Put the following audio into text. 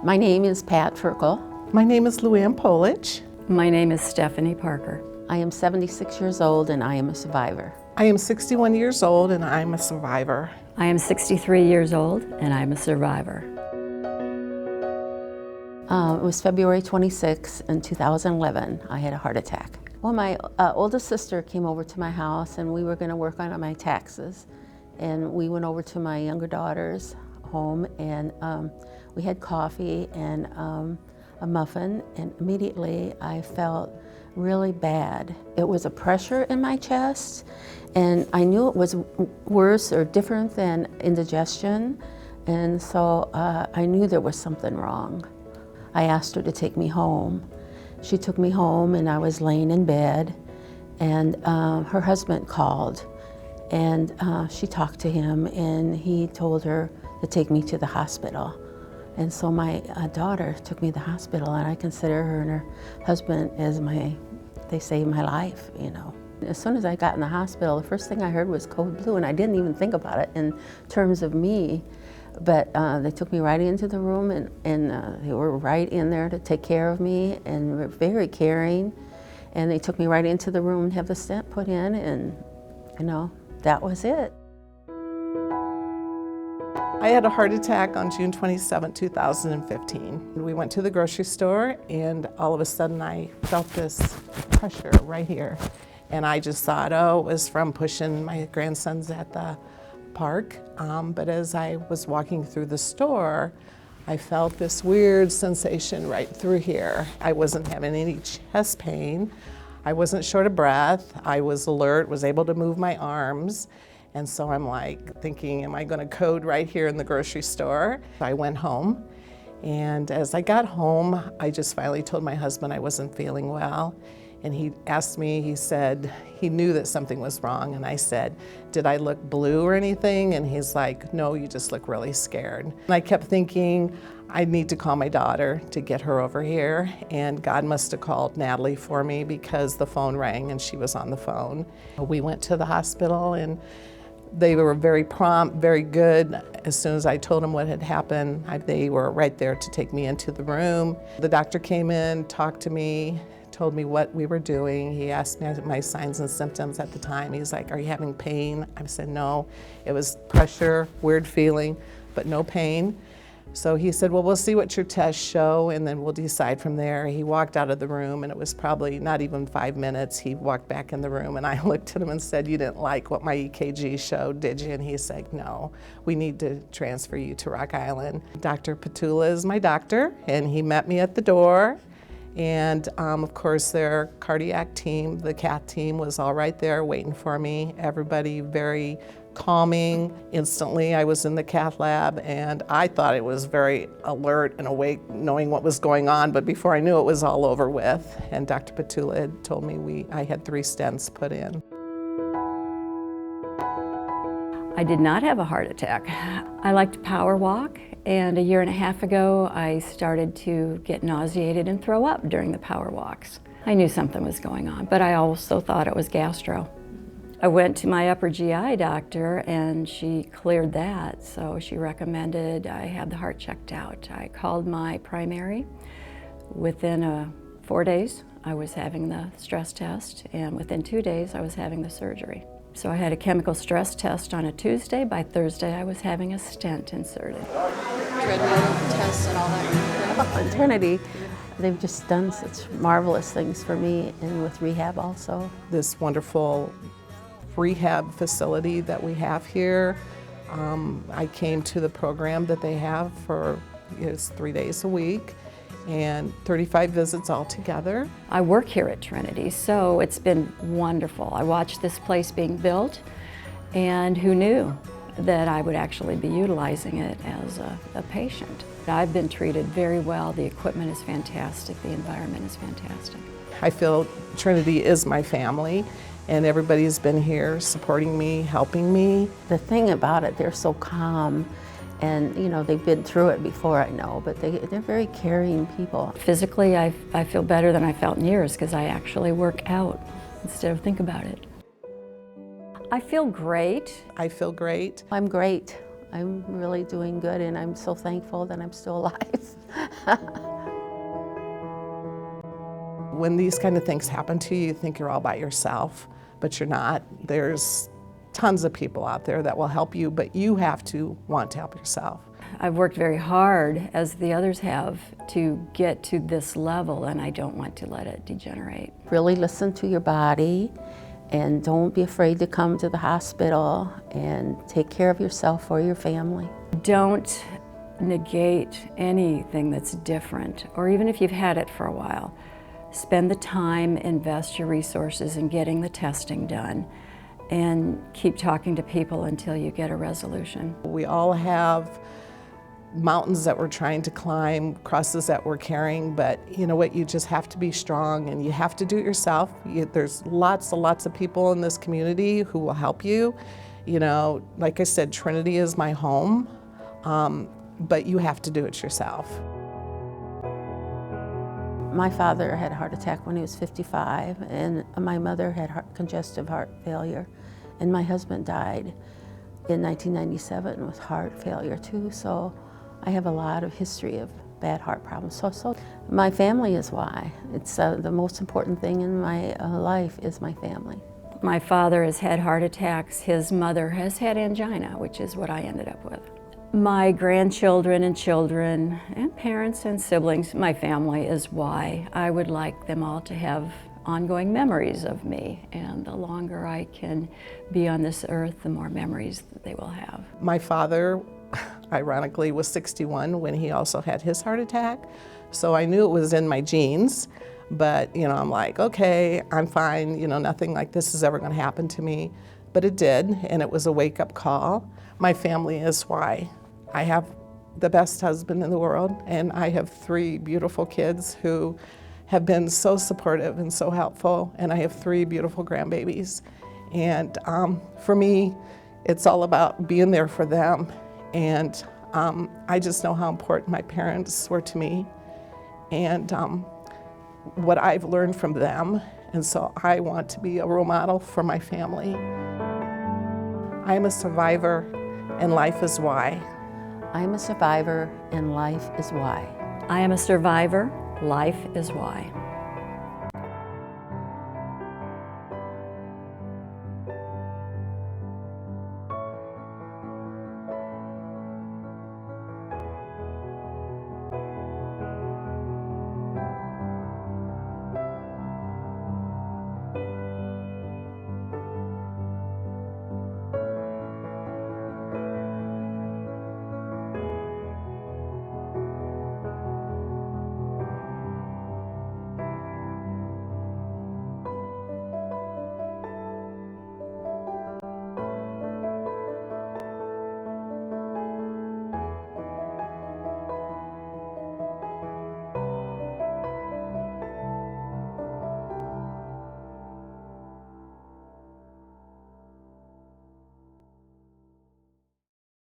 My name is Pat Ferkel. My name is Luann Polich. My name is Stephanie Parker. I am 76 years old and I am a survivor. I am 61 years old and I'm a survivor. I am 63 years old and I'm a survivor. It was February 26 in 2011. I had a heart attack. Well, my oldest sister came over to my house and we were going to work on my taxes. And we went over to my younger daughter's home and we had coffee and a muffin, and immediately I felt really bad. It was a pressure in my chest, and I knew it was worse or different than indigestion, and so I knew there was something wrong. I asked her to take me home. She took me home and I was laying in bed, and her husband called, and she talked to him and he told her to take me to the hospital. And so my daughter took me to the hospital, and I consider her and her husband as they saved my life, you know. As soon as I got in the hospital, the first thing I heard was code blue, and I didn't even think about it in terms of me. But they took me right into the room, and they were right in there to take care of me, and were very caring. And they took me right into the room and have the stent put in, and you know, that was it. I had a heart attack on June 27, 2015. We went to the grocery store and all of a sudden I felt this pressure right here. And I just thought, oh, it was from pushing my grandsons at the park. But as I was walking through the store, I felt this weird sensation right through here. I wasn't having any chest pain. I wasn't short of breath. I was alert, was able to move my arms. And so I'm like thinking, am I going to code right here in the grocery store? I went home, and as I got home, I just finally told my husband I wasn't feeling well. And he asked me, he said, he knew that something was wrong. And I said, did I look blue or anything? And he's like, no, you just look really scared. And I kept thinking, I need to call my daughter to get her over here. And God must have called Natalie for me because the phone rang and she was on the phone. We went to the hospital and they were very prompt, very good. As soon as I told them what had happened, they were right there to take me into the room. The doctor came in, talked to me, told me what we were doing. He asked me my signs and symptoms at the time. He's like, are you having pain? I said, no. It was pressure, weird feeling, but no pain. So he said, well, we'll see what your tests show and then we'll decide from there. He walked out of the room and it was probably not even 5 minutes. He walked back in the room and I looked at him and said, you didn't like what my EKG showed, did you? And he said, no, we need to transfer you to Rock Island. Dr. Petula is my doctor, and he met me at the door. And of course their cardiac team, the cath team, was all right there waiting for me. Everybody very calming. Instantly I was in the cath lab and I thought it was very alert and awake, knowing what was going on, but before I knew it was all over with. And Dr. Petula had told me I had 3 stents put in. I did not have a heart attack. I like to power walk, and a year and a half ago I started to get nauseated and throw up during the power walks. I knew something was going on, but I also thought it was gastro. I went to my upper GI doctor and she cleared that, so she recommended I have the heart checked out. I called my primary. Within 4 days I was having the stress test, and within 2 days I was having the surgery. So I had a chemical stress test on a Tuesday. By Thursday I was having a stent inserted. Treadmill tests and all that. Trinity, they've just done such marvelous things for me, and with rehab also. This wonderful rehab facility that we have here. I came to the program that they have for 3 days a week and 35 visits altogether. I work here at Trinity, so it's been wonderful. I watched this place being built, and who knew that I would actually be utilizing it as a patient. I've been treated very well. The equipment is fantastic. The environment is fantastic. I feel Trinity is my family, and everybody's been here supporting me, helping me. The thing about it, they're so calm, and you know, they've been through it before, I know, but they're very caring people. Physically, I feel better than I felt in years because I actually work out instead of think about it. I feel great. I feel great. I'm great. I'm really doing good, and I'm so thankful that I'm still alive. When these kind of things happen to you, you think you're all by yourself, but you're not. There's tons of people out there that will help you, but you have to want to help yourself. I've worked very hard, as the others have, to get to this level, and I don't want to let it degenerate. Really listen to your body, and don't be afraid to come to the hospital, and take care of yourself or your family. Don't negate anything that's different, or even if you've had it for a while. Spend the time, invest your resources in getting the testing done, and keep talking to people until you get a resolution. We all have mountains that we're trying to climb, crosses that we're carrying, but you know what, you just have to be strong and you have to do it yourself. There's lots and lots of people in this community who will help you. You know, like I said, Trinity is my home, but you have to do it yourself. My father had a heart attack when he was 55, and my mother had congestive heart failure, and my husband died in 1997 with heart failure too, so I have a lot of history of bad heart problems. So my family is why. It's the most important thing in my life is my family. My father has had heart attacks. His mother has had angina, which is what I ended up with. My grandchildren and children and parents and siblings, my family is why. I would like them all to have ongoing memories of me, and the longer I can be on this earth, the more memories that they will have. My father, ironically, was 61 when he also had his heart attack, so I knew it was in my genes, but you know, I'm like, okay, I'm fine, you know, nothing like this is ever going to happen to me, but it did, and it was a wake-up call. My family is why. I have the best husband in the world, and I have 3 beautiful kids who have been so supportive and so helpful, and I have 3 beautiful grandbabies. And for me, it's all about being there for them. And I just know how important my parents were to me, and what I've learned from them. And so I want to be a role model for my family. I am a survivor, and life is why. I am a survivor, and life is why. I am a survivor. Life is why.